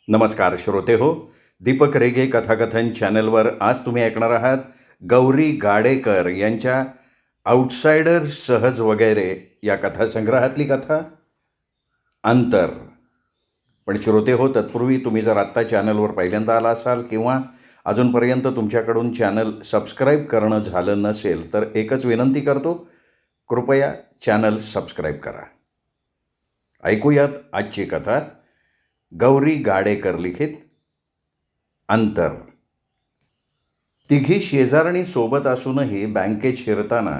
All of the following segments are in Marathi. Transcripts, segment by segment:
नमस्कार श्रोते हो. दीपक रेगे कथाकथन चॅनलवर आज तुम्ही ऐकणार आहात गौरी गाडेकर यांच्या आउटसायडर सहज वगैरे या कथासंग्रहातली कथा अंतर. पण श्रोते हो, तत्पूर्वी तुम्ही जर आत्ता चॅनलवर पहिल्यांदा आला असाल किंवा अजूनपर्यंत तुमच्याकडून चॅनल सबस्क्राईब करणं झालं नसेल तर एकच विनंती करतो, कृपया चॅनल सबस्क्राईब करा. ऐकूयात आजची कथा. गौरी गाडेकर लिखित अंतर. तिघी शेजारणी सोबत असूनही बँकेत शिरताना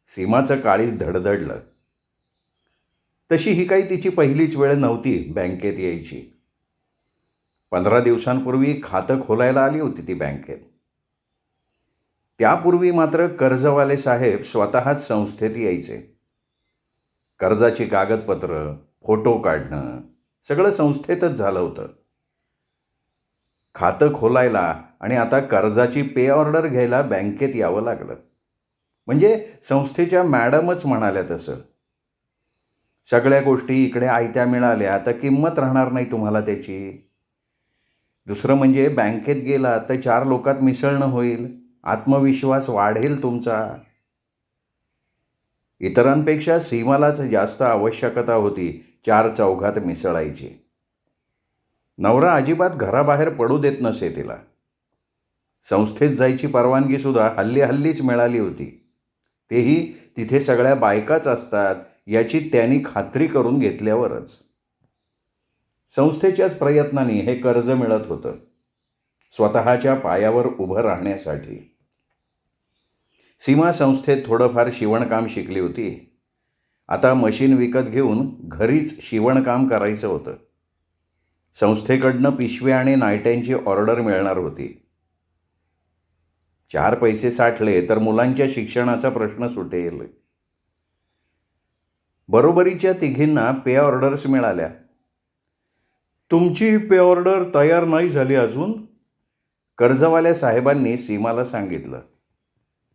सीमाचं काळीज धडधडलं. तशी ही काही तिची पहिलीच वेळ नव्हती बँकेत यायची. 15 दिवसांपूर्वी खातं खोलायला आली होती ती बँकेत. त्यापूर्वी मात्र कर्जवाले साहेब स्वतःच संस्थेत यायचे. कर्जाची कागदपत्र, फोटो काढणं सगळं संस्थेतच झालं होतं. खातं खोलायला आणि आता कर्जाची पे ऑर्डर घ्यायला बँकेत यावं लागलं. म्हणजे संस्थेच्या मॅडमच म्हणाल्या तसं. सगळ्या गोष्टी इकडे आयत्या मिळाल्या तर किंमत राहणार नाही तुम्हाला त्याची. दुसरं म्हणजे बँकेत गेला तर 4 लोकात मिसळणं होईल, आत्मविश्वास वाढेल तुमचा. इतरांपेक्षा सीमालाच जास्त आवश्यकता होती 4 चौघात मिसळायची. नवरा अजिबात घराबाहेर पडू देत नसे तिला. संस्थेत जायची परवानगीसुद्धा हल्लीच मिळाली होती. तेही तिथे सगळ्या बायकाच असतात याची त्यांनी खात्री करून घेतल्यावरच. संस्थेच्याच प्रयत्नांनी हे कर्ज मिळत होतं, स्वतःच्या पायावर उभं राहण्यासाठी. सीमा संस्थेत थोडंफार शिवणकाम शिकली होती. आता मशीन विकत घेऊन घरीच शिवणकाम करायचं होतं. संस्थेकडनं पिशव्या आणि नायट्यांची ऑर्डर मिळणार होती. 4 पैसे साठले तर मुलांच्या शिक्षणाचा प्रश्न सुटेल. बरोबरीच्या तिघींना पे ऑर्डर्स मिळाल्या. तुमची पे ऑर्डर तयार नाही झाली अजून, कर्जवाल्या साहेबांनी सीमाला सांगितलं.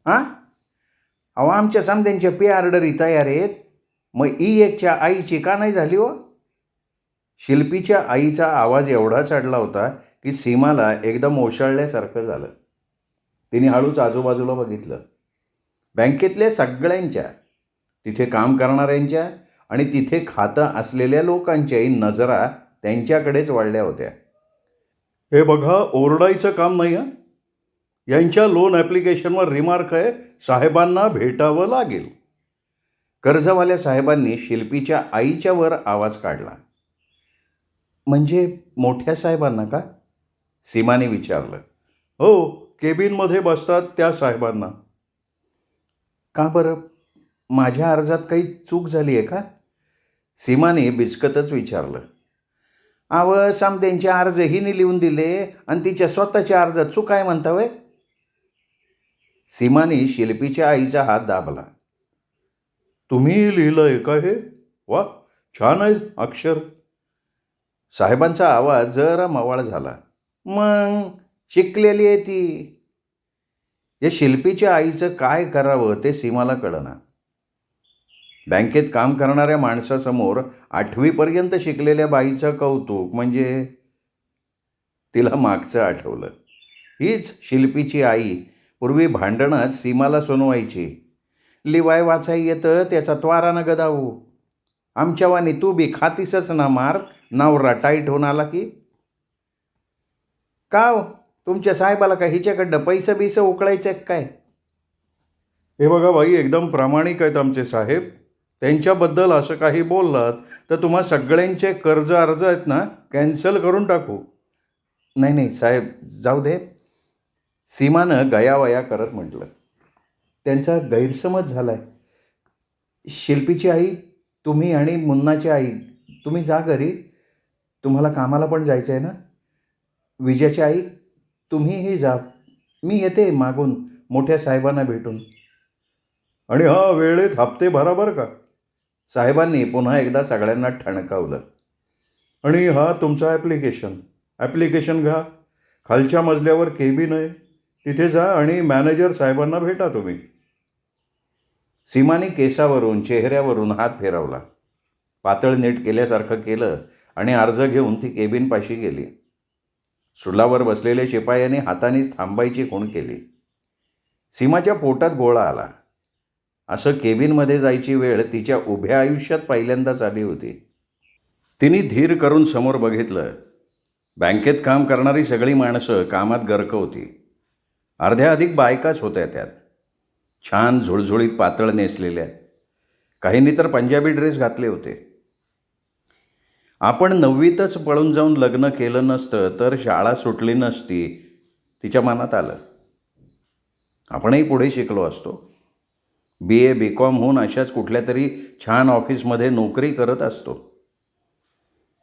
हां, अहो आमच्या समद्यांच्या पे ऑर्डरी तयार आहेत, मग एकच्या आईची का नाही झाली हो? शिल्पीच्या आईचा आवाज एवढा चढला होता की सीमाला एकदम ओशाळल्यासारखं झालं. तिने हळूच आजूबाजूला बघितलं. बँकेतल्या सगळ्यांच्या, तिथे काम करणाऱ्यांच्या आणि तिथे खातं असलेल्या लोकांच्याही नजरा त्यांच्याकडेच वळल्या होत्या. हे बघा, ओरडायचं काम नाही हं. यांच्या लोन ॲप्लिकेशनवर रिमार्क आहे, साहेबांना भेटावं लागेल. कर्जवाल्या साहेबांनी शिल्पीच्या आईच्या वर आवाज काढला. म्हणजे मोठ्या साहेबांना का? सीमाने विचारलं. हो, केबिनमध्ये बसतात त्या साहेबांना. का बरं? माझ्या अर्जात काही चूक झाली आहे का? सीमाने बिचकतच विचारलं. समद्यांचे अर्ज हिने लिहून दिले आणि तिच्या स्वतःच्या अर्जात चूक आहे म्हणता वय? सीमाने शिल्पीच्या आईचा हात दाबला. तुम्ही लिहिलंय का हे? वा, छान आहे अक्षर. साहेबांचा आवाज जरा मवाळ झाला. मग शिकलेली आहे ती. या शिल्पीच्या आईचं काय करावं ते सीमाला कळना. बँकेत काम करणाऱ्या माणसासमोर 8वीपर्यंत शिकलेल्या बाईचं कौतुक म्हणजे तिला मागचं आठवलं. हीच शिल्पीची आई पूर्वी भांडणात सीमाला सुनवायची. लिवाय वाचाय येतं त्याचा त्वारानं गदावू. आमच्यावानी तू बी खातीसच ना मार, नवरा टाईट होऊन आला की. का हो, तुमच्या साहेबाला का हिच्याकडनं पैसे बिसं उकळायचं काय? हे बघा बाई, एकदम प्रामाणिक आहेत आमचे साहेब. त्यांच्याबद्दल असं काही बोललात तर तुम्हा सगळ्यांचे कर्ज अर्ज आहेत ना, कॅन्सल करून टाकू. नाही साहेब, जाऊ दे. सीमानं गयावया करत म्हटलं. त्यांचा गैरसमज झाला आहे. शिल्पीची आई, तुम्ही आणि मुन्नाची आई, तुम्ही जा घरी. तुम्हाला कामाला पण जायचं आहे ना. विजयाची आई, तुम्हीही जा. मी येते मागून मोठ्या साहेबांना भेटून. आणि वेळेत हप्ते भरा बरं का. साहेबांनी पुन्हा एकदा सगळ्यांना ठणकावलं. आणि तुमचं ॲप्लिकेशन घ्या. खालच्या मजल्यावर केबिन आहे, तिथे जा आणि मॅनेजर साहेबांना भेटा तुम्ही. सीमाने केसावरून चेहऱ्यावरून हात फिरवला. पातळ नीट केल्यासारखं केलं आणि अर्ज घेऊन ती केबिनपाशी गेली. सुलावर बसलेल्या शिपायाने हातानेच थांबायची खूण केली. सीमाच्या पोटात गोळा आला. असं केबिनमध्ये जायची वेळ तिच्या उभ्या आयुष्यात पहिल्यांदाच आली होती. तिने धीर करून समोर बघितलं. बँकेत काम करणारी सगळी माणसं कामात गर्क होती. अर्ध्या अधिक बायकाच होत्या त्यात, छान झुळझुळीत पातळ नेसलेल्या. काहींनी तर पंजाबी ड्रेस घातले होते. आपण 9वीतच पळून जाऊन लग्न केलं नसतं तर शाळा सुटली नसती, तिच्या मनात आलं. आपणही पुढे शिकलो असतो. BA BCom होऊन अशाच कुठल्या तरी छान ऑफिसमध्ये नोकरी करत असतो.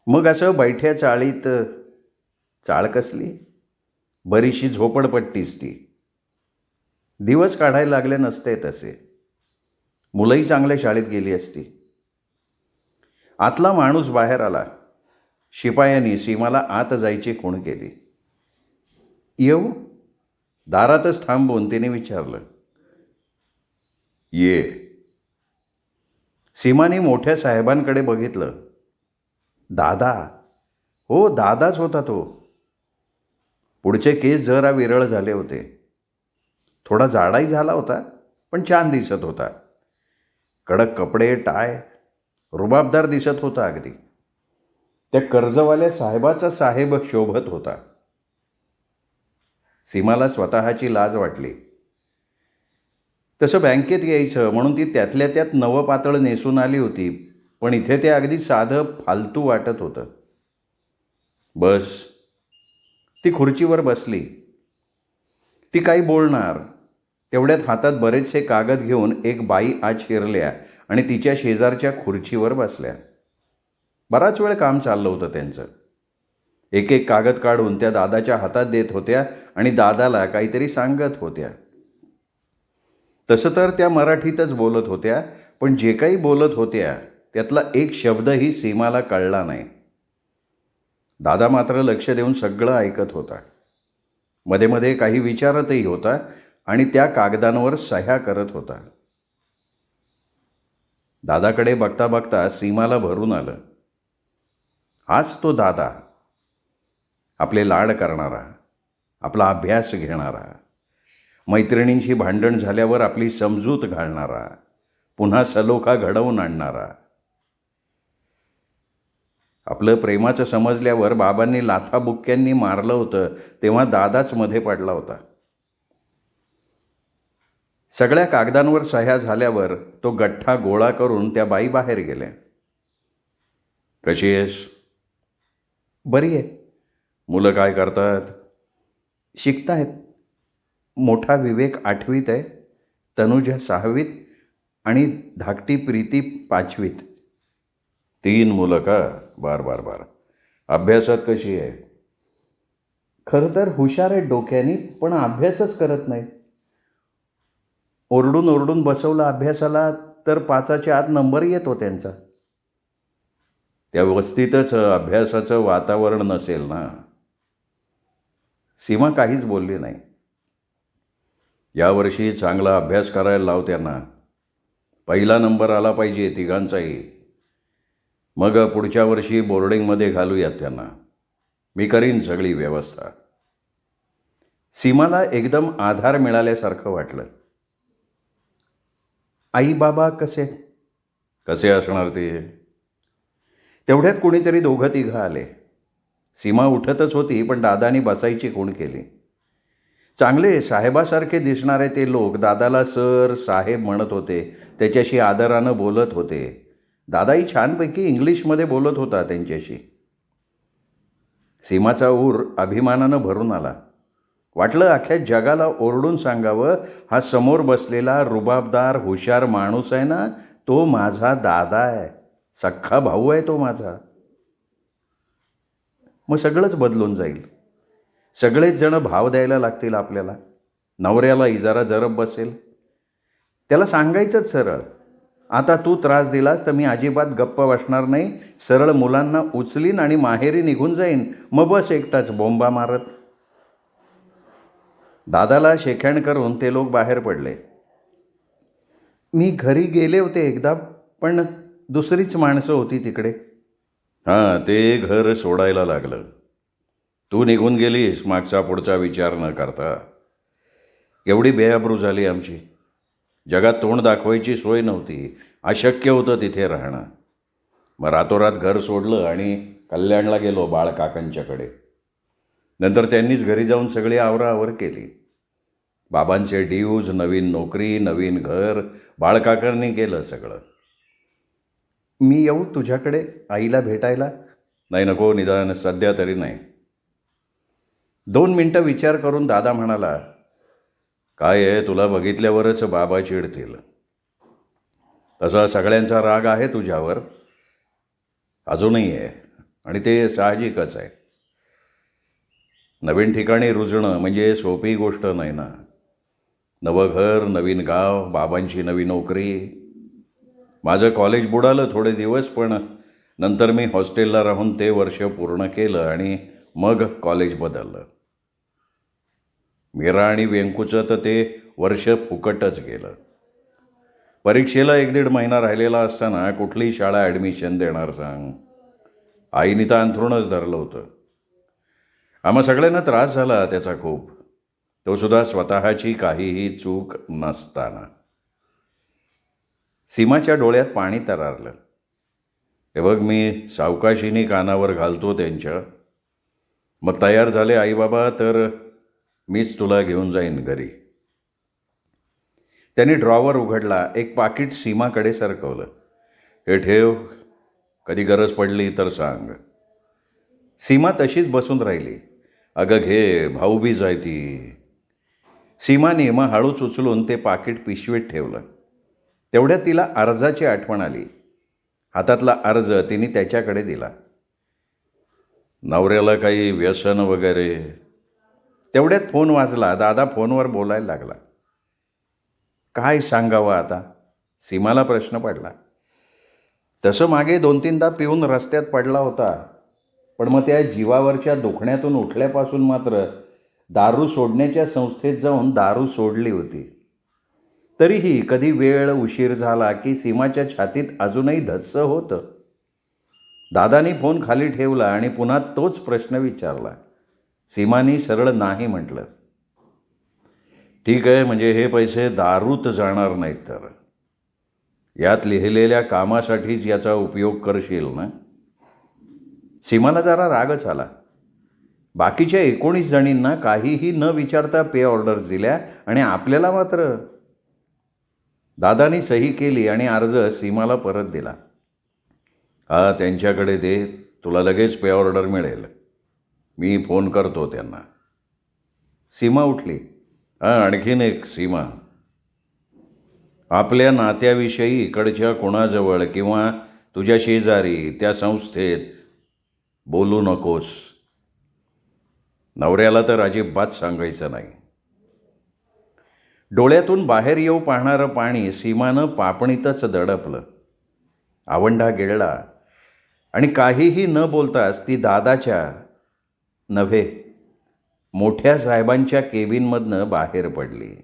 मग असं बैठ्या चाळीत चाळ कसली, बरीचशी झोपडपट्टीच ती. दिवस काढायला लागले नसते तसे. मुलंही चांगल्या शाळेत गेली असती. आतला माणूस बाहेर आला. शिपायानी सीमाला आत जायची खूण केली. येऊ? दारातच थांबून तिने विचारलं. ये. सीमाने मोठ्या साहेबांकडे बघितलं. दादा. हो, दादाच होता तो. पुढचे केस जरा विरळ झाले होते. थोडा जाडाही झाला होता, पण छान दिसत होता. कडक कपडे, टाय, रुबाबदार दिसत होता अगदी. त्या कर्जवाल्या साहेबाचा साहेब शोभत होता. सीमाला स्वतःची लाज वाटली. तसं बँकेत यायचं म्हणून ती त्यातल्या त्यात नवं पातळ नेसून आली होती, पण इथे ते अगदी साधं फालतू वाटत होतं. बस. ती खुर्चीवर बसली. ती काही बोलणार तेवढ्यात हातात बरेचसे कागद घेऊन एक बाई आत शिरल्या आणि तिच्या शेजारच्या खुर्चीवर बसल्या. बराच वेळ काम चाललं होतं त्यांचं. एक एक कागद काढून त्या दादाच्या हातात देत होत्या आणि दादाला काहीतरी सांगत होत्या. तसं तर त्या मराठीतच बोलत होत्या, पण जे काही बोलत होत्या त्यातला एक शब्दही सीमाला कळला नाही. दादा मात्र लक्ष देऊन सगळं ऐकत होता. मध्ये मध्ये काही विचारतही होता आणि त्या कागदांवर सह्या करत होता. दादाकडे बघता बघता सीमाला भरून आलं. हाच तो दादा, आपले लाड करणारा, आपला अभ्यास घेणारा, मैत्रिणींशी भांडण झाल्यावर आपली समजूत घालणारा, पुन्हा सलोखा घडवून आणणारा. आपलं प्रेमाचं समजल्यावर बाबांनी लाथाबुक्क्यांनी मारलं होतं तेव्हा दादाच मध्ये पडला होता. सगळ्या कागदांवर सह्या झाल्यावर तो गठ्ठा गोळा करून त्या बाई बाहेर गेल्या. कशी आहेस? बरी आहे. मुलं काय करतात? शिकतायत. मोठा विवेक 8वीत आहे, तनुजा 6वीत आणि धाकटी प्रीती 5वीत. 3 मुलं का? बार. अभ्यासात कशी आहे? खरं तर हुशार आहेत डोक्यानी, पण अभ्यासच करत नाहीत. ओरडून ओरडून बसवलं अभ्यासाला तर 5च्या आत नंबर येतो त्यांचा. त्या वस्तीतच अभ्यासाचं वातावरण नसेल ना. सीमा काहीच बोलली नाही. यावर्षी चांगला अभ्यास करायला लाव त्यांना. पहिला नंबर आला पाहिजे तिघांचाही. मग पुढच्या वर्षी बोर्डिंगमध्ये घालूयात त्यांना. मी करीन सगळी व्यवस्था. सीमाला एकदम आधार मिळाल्यासारखं वाटलं. आई बाबा कसे असणार ते? तेवढ्यात कोणीतरी 2-3 आले. सीमा उठतच होती, पण दादानी बसायची खूण केली. चांगले साहेबासारखे दिसणारे ते लोक दादाला सर साहेब म्हणत होते. त्याच्याशी आदरानं बोलत होते. दादाही छानपैकी इंग्लिशमध्ये बोलत होता त्यांच्याशी. सीमाचा ऊर अभिमानानं भरून आला. वाटलं अख्ख्या जगाला ओरडून सांगावं, हा समोर बसलेला रुबाबदार हुशार माणूस आहे ना, तो माझा दादा आहे, सख्खा भाऊ आहे तो माझा. मग सगळंच बदलून जाईल. सगळेच जण भाव द्यायला लागतील आपल्याला. नवऱ्याला इजारा जरब बसेल. त्याला सांगायचंच सरळ, आता तू त्रास दिलास तर मी अजिबात गप्प बसणार नाही. सरळ मुलांना उचलीन आणि माहेरी निघून जाईन. मग बस एकटाच बोंबा मारत. दादाला शेखण करून ते लोक बाहेर पडले. मी घरी गेले होते एकदा, पण दुसरीच माणसं होती तिकडे. हां, ते घर सोडायला लागलं. तू निघून गेलीस मागचा पुढचा विचार न करता. एवढी बेअब्रू झाली आमची. जगात तोंड दाखवायची सोय नव्हती. अशक्य होतं तिथे राहणं. मग रातोरात घर सोडलं आणि कल्याणला गेलो बाळकाकांच्याकडे. नंतर त्यांनीच घरी जाऊन सगळी आवराआवर केली. बाबांचे ड्यूज, नवीन नोकरी, नवीन घर, बाळकाकांनी केलं सगळं. मी येऊ तुझ्याकडे आईला भेटायला? नाही, नको, निदान सध्या तरी नाही. 2 मिनटं विचार करून दादा म्हणाला, काय आहे, तुला बघितल्यावरच बाबा चिडतील. तसा सगळ्यांचा राग आहे तुझ्यावर, अजूनही आहे, आणि ते साहजिकच आहे. नवीन ठिकाणी रुजणं म्हणजे सोपी गोष्ट नाही ना. नवं घर, नवीन गाव, बाबांची नवी नोकरी. माझं कॉलेज बुडालं थोडे दिवस, पण नंतर मी हॉस्टेलला राहून ते वर्ष पूर्ण केलं आणि मग कॉलेज बदललं. मीरा आणि व्यंकूचं तर ते वर्ष फुकटच गेलं. परीक्षेला 1-1.5 महिना राहिलेला असताना कुठली शाळा ॲडमिशन देणार सांग. आईने तर अंथरूणच धरलं होतं. आम्हा सगळ्यांना त्रास झाला त्याचा खूप, तो सुद्धा स्वतःची काहीही चूक नसताना. सीमाच्या डोळ्यात पाणी तरारलं. हे बघ, मी सावकाशीने कानावर घालतो त्यांच्या. मग तयार झाले आईबाबा तर मीच तुला घेऊन जाईन घरी. त्यांनी ड्रॉवर उघडला, एक पाकिट सीमाकडे सरकवलं. हे ठेव, कधी गरज पडली तर सांग. सीमा तशीच बसून राहिली. अगं घे, भाऊबीज आहे ती. सीमाने मग हळूच उचलून ते पाकिट पिशवीत ठेवलं. तेवढ्यात तिला अर्जाची आठवण आली. हातातला अर्ज तिने त्याच्याकडे दिला. नवऱ्याला काही व्यसन वगैरे? तेवढ्यात फोन वाजला. दादा फोनवर बोलायला लागला. काय सांगावं आता? सीमाला प्रश्न पडला. तसं मागे 2-3दा पिऊन रस्त्यात पडला होता, पण मग त्या जीवावरच्या दुखण्यातून उठल्यापासून मात्र दारू सोडण्याच्या संस्थेत जाऊन दारू सोडली होती. तरीही कधी वेळ उशीर झाला की सीमाच्या छातीत अजूनही धस्स होतं. दादानी फोन खाली ठेवला आणि पुन्हा तोच प्रश्न विचारला. सीमानी सरळ नाही म्हटलं. ठीक आहे, म्हणजे हे पैसे दारूत जाणार नाहीत तर? यात लिहिलेल्या कामासाठीच याचा उपयोग करशील ना? सीमाला जरा रागच आला. बाकीच्या 19 जणींना काहीही न विचारता पे ऑर्डर्स दिल्या आणि आपल्याला मात्र. दादानी सही केली आणि अर्ज सीमाला परत दिला. हा, त्यांच्याकडे दे, तुला लगेच पे ऑर्डर मिळेल. मी फोन करतो त्यांना. सीमा उठली. आणखीन एक सीमा, आपल्या नात्याविषयी इकडच्या कोणाजवळ किंवा तुझ्या शेजारी त्या संस्थेत बोलू नकोस. नवऱ्याला तर अजिबात सांगायचं नाही. डोळ्यातून बाहेर येऊ पाहणारं पाणी सीमानं पापणीतच दडपलं. आवंढा गिळला आणि काहीही न बोलताच ती दादाच्या नव्हे, मोठ्या साहेबांच्या केबिनमधनं बाहेर पडली.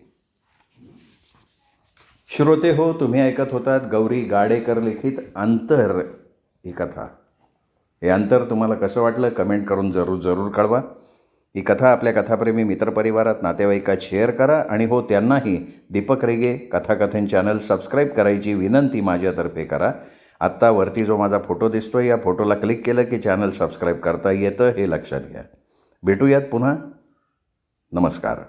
श्रोते हो, तुम्ही ऐकत होतात गौरी गाडेकर लिखित अंतर ही कथा. हे अंतर तुम्हाला कसं वाटलं कमेंट करून जरूर कळवा. ही कथा आपल्या कथाप्रेमी मित्रपरिवारात, नातेवाईकात शेअर करा. आणि हो, त्यांनाही दीपक रेगे कथाकथन चॅनल सबस्क्राईब करायची विनंती माझ्यातर्फे करा. आत्ता वरती जो माझा फोटो दिसतोय, या फोटोला क्लिक केलं की चॅनल सबस्क्राईब करता येतं, हे लक्षात घ्या. भेटूयात पुन्हा. नमस्कार.